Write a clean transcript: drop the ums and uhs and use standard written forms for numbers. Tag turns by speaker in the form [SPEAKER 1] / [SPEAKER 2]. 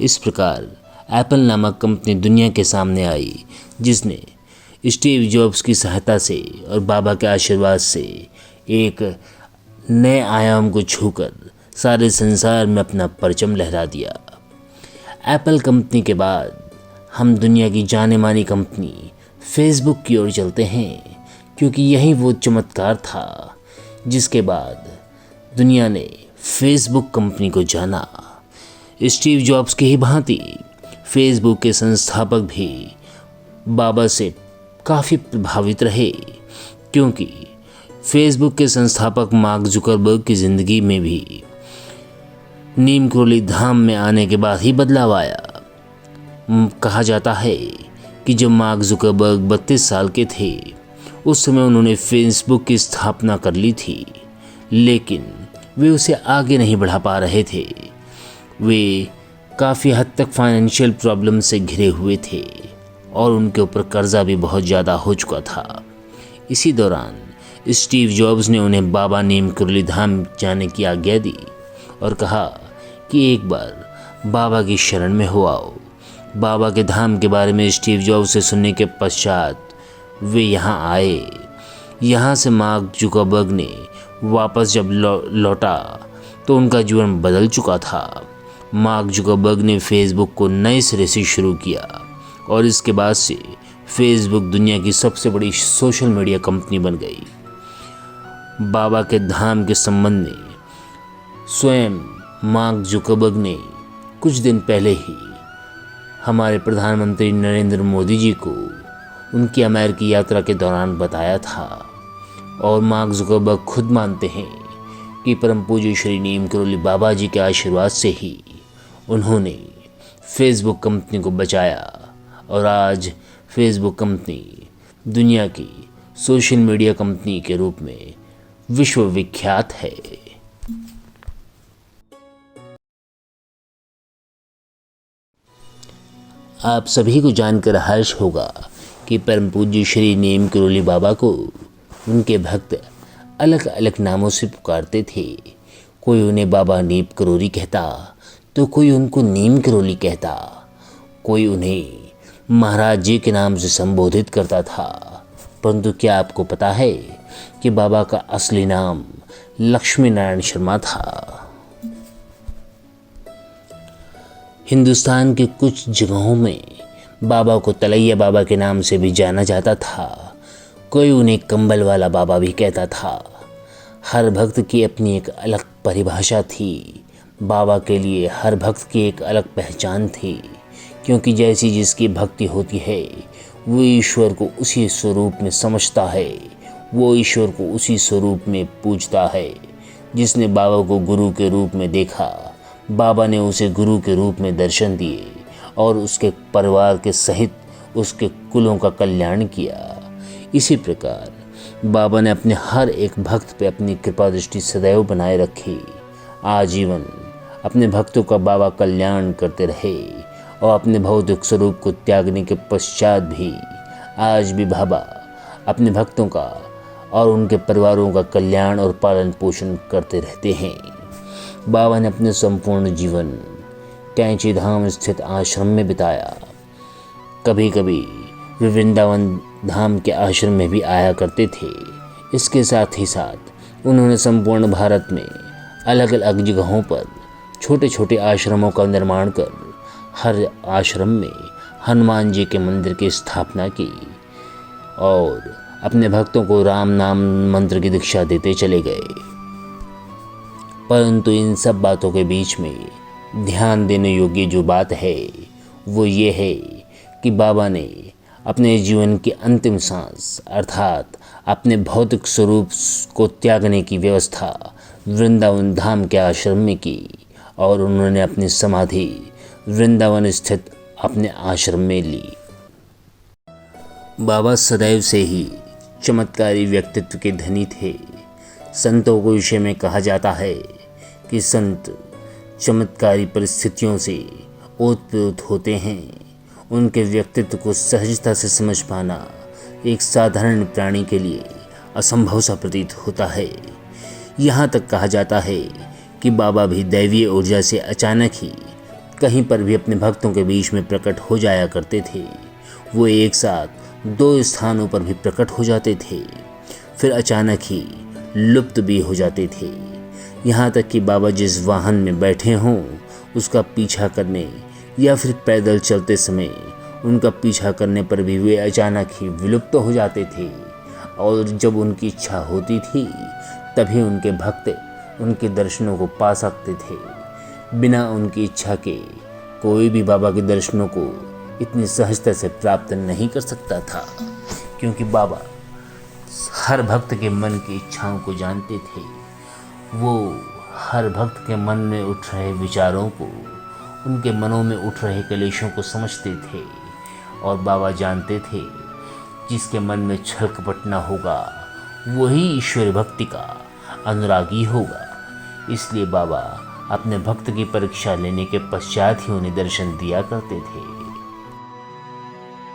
[SPEAKER 1] इस प्रकार एप्पल नामक कंपनी दुनिया के सामने आई, जिसने स्टीव जॉब्स की सहायता से और बाबा के आशीर्वाद से एक नए आयाम को छूकर सारे संसार में अपना परचम लहरा दिया। एप्पल कंपनी के बाद हम दुनिया की जाने मानी कंपनी फेसबुक की ओर चलते हैं, क्योंकि यही वो चमत्कार था जिसके बाद दुनिया ने फेसबुक कंपनी को जाना। स्टीव जॉब्स की ही भांति फेसबुक के संस्थापक भी बाबा से काफ़ी प्रभावित रहे, क्योंकि फेसबुक के संस्थापक मार्क जुकरबर्ग की ज़िंदगी में भी नीम करोली धाम में आने के बाद ही बदलाव आया। कहा जाता है कि जब मार्क जुकरबर्ग 32 साल के थे, उस समय उन्होंने फेसबुक की स्थापना कर ली थी, लेकिन वे उसे आगे नहीं बढ़ा पा रहे थे। वे काफ़ी हद तक फाइनेंशियल प्रॉब्लम से घिरे हुए थे और उनके ऊपर कर्जा भी बहुत ज़्यादा हो चुका था। इसी दौरान स्टीव जॉब्स ने उन्हें बाबा नीम करोली धाम जाने की आज्ञा दी और कहा कि एक बार बाबा की शरण में हो आओ। बाबा के धाम के बारे में स्टीव जॉब्स से सुनने के पश्चात वे यहाँ आए। यहाँ से मार्क जुकरबर्ग ने वापस जब लौटा तो उनका जीवन बदल चुका था। मार्क जुकरबर्ग ने फेसबुक को नए सिरे से शुरू किया और इसके बाद से फेसबुक दुनिया की सबसे बड़ी सोशल मीडिया कंपनी बन गई। बाबा के धाम के संबंध में स्वयं मार्क जुकरबर्ग ने कुछ दिन पहले ही हमारे प्रधानमंत्री नरेंद्र मोदी जी को उनकी अमेरिकी यात्रा के दौरान बताया था। और मार्क जुकरबर्ग खुद मानते हैं कि परम पूज्य श्री नीम करोली बाबा जी के आशीर्वाद से ही उन्होंने फेसबुक कंपनी को बचाया और आज फेसबुक कंपनी दुनिया की सोशल मीडिया कंपनी के रूप में विश्व विख्यात है। आप सभी को जानकर हर्ष होगा कि परम पूज्य श्री नीम करोली बाबा को उनके भक्त अलग अलग नामों से पुकारते थे। कोई उन्हें बाबा नीम करोली कहता तो कोई उनको नीम करोली कहता, कोई उन्हें महाराज जी के नाम से संबोधित करता था। परंतु क्या आपको पता है कि बाबा का असली नाम लक्ष्मी नारायण शर्मा था। हिंदुस्तान के कुछ जगहों में बाबा को तलैया बाबा के नाम से भी जाना जाता था। कोई उन्हें कंबल वाला बाबा भी कहता था। हर भक्त की अपनी एक अलग परिभाषा थी। बाबा के लिए हर भक्त की एक अलग पहचान थी, क्योंकि जैसी जिसकी भक्ति होती है वो ईश्वर को उसी स्वरूप में समझता है, वो ईश्वर को उसी स्वरूप में पूजता है। जिसने बाबा को गुरु के रूप में देखा, बाबा ने उसे गुरु के रूप में दर्शन दिए और उसके परिवार के सहित उसके कुलों का कल्याण किया। इसी प्रकार बाबा ने अपने हर एक भक्त पे अपनी कृपा दृष्टि सदैव बनाए रखी। आजीवन अपने भक्तों का बाबा कल्याण करते रहे और अपने भौतिक स्वरूप को त्यागने के पश्चात भी आज भी बाबा अपने भक्तों का और उनके परिवारों का कल्याण और पालन पोषण करते रहते हैं। बाबा ने अपने संपूर्ण जीवन कैंची धाम स्थित आश्रम में बिताया। कभी कभी वे वृंदावन धाम के आश्रम में भी आया करते थे। इसके साथ ही साथ उन्होंने संपूर्ण भारत में अलग अलग जगहों पर छोटे छोटे आश्रमों का निर्माण कर हर आश्रम में हनुमान जी के मंदिर की स्थापना की और अपने भक्तों को राम नाम मंत्र की दीक्षा देते चले गए। परंतु इन सब बातों के बीच में ध्यान देने योग्य जो बात है वो ये है कि बाबा ने अपने जीवन की अंतिम सांस अर्थात अपने भौतिक स्वरूप को त्यागने की व्यवस्था वृंदावन धाम के आश्रम में की और उन्होंने अपनी समाधि वृंदावन स्थित अपने आश्रम में ली। बाबा सदैव से ही चमत्कारी व्यक्तित्व के धनी थे। संतों के विषय में कहा जाता है कि संत चमत्कारी परिस्थितियों से ओतप्रोत होते हैं। उनके व्यक्तित्व को सहजता से समझ पाना एक साधारण प्राणी के लिए असंभव सा प्रतीत होता है। यहाँ तक कहा जाता है कि बाबा भी दैवीय ऊर्जा से अचानक ही कहीं पर भी अपने भक्तों के बीच में प्रकट हो जाया करते थे। वो एक साथ 2 स्थानों पर भी प्रकट हो जाते थे, फिर अचानक ही लुप्त भी हो जाते थे। यहाँ तक कि बाबा जिस वाहन में बैठे हों उसका पीछा करने या फिर पैदल चलते समय उनका पीछा करने पर भी वे अचानक ही विलुप्त हो जाते थे। और जब उनकी इच्छा होती थी तभी उनके भक्त उनके दर्शनों को पा सकते थे। बिना उनकी इच्छा के कोई भी बाबा के दर्शनों को इतनी सहजता से प्राप्त नहीं कर सकता था, क्योंकि बाबा हर भक्त के मन की इच्छाओं को जानते थे। वो हर भक्त के मन में उठ रहे विचारों को, उनके मनों में उठ रहे कलेशों को समझते थे। और बाबा जानते थे जिसके मन में छल कपट न होगा वही ईश्वर भक्ति का अनुरागी होगा। इसलिए बाबा अपने भक्त की परीक्षा लेने के पश्चात ही उन्हें दर्शन दिया करते थे।